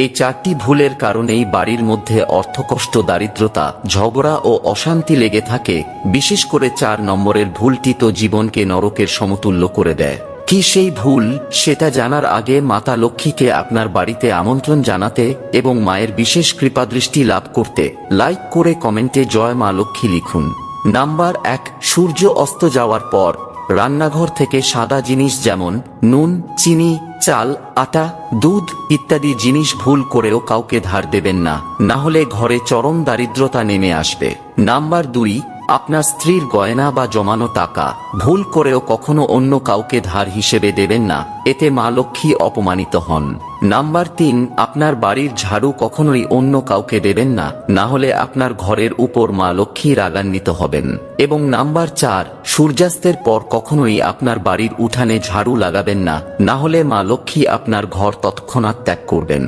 এই 4টি ভুলের কারণেই বাড়ির মধ্যে অর্থকষ্ট, দারিদ্রতা, ঝগড়া ও অশান্তি লেগে থাকে। বিশেষ করে 4 নম্বরের ভুলটি তো জীবনকে নরকের সমতুল্য করে দেয়। কি সেই ভুল, সেটা জানার আগে মাতা লক্ষ্মীকে আপনার বাড়িতে আমন্ত্রণ জানাতে এবং মায়ের বিশেষ কৃপাদৃষ্টি লাভ করতে লাইক করে কমেন্টে জয় মা লক্ষ্মী লিখুন। নাম্বার 1, সূর্য অস্ত যাওয়ার পর রান্নাঘর থেকে সাদা জিনিস যেমন নুন, চিনি, চাল, আটা, দুধ ইত্যাদি জিনিস ভুল করেও কাউকে ধার দেবেন না, না হলে ঘরে চরম দারিদ্রতা নেমে আসবে। নাম্বার 2, আপনার স্ত্রীর গয়না বা জমানো টাকা ভুল করেও কখনো অন্য কাউকে ধার হিসেবে দেবেন না, এতে মা লক্ষ্মী অপমানিত হন। নাম্বার 3, আপনার বাড়ির ঝাড়ু কখনোই অন্য কাউকে দেবেন না, না হলে আপনার ঘরের উপর মা লক্ষ্মী রাগান্বিত হবেন। এবং নাম্বার 4, সূর্যাস্তের পর কখনোই আপনার বাড়ির উঠানে ঝাড়ু লাগাবেন না, না হলে মা লক্ষ্মী আপনার ঘর তৎক্ষণাৎ ত্যাগ করবেন।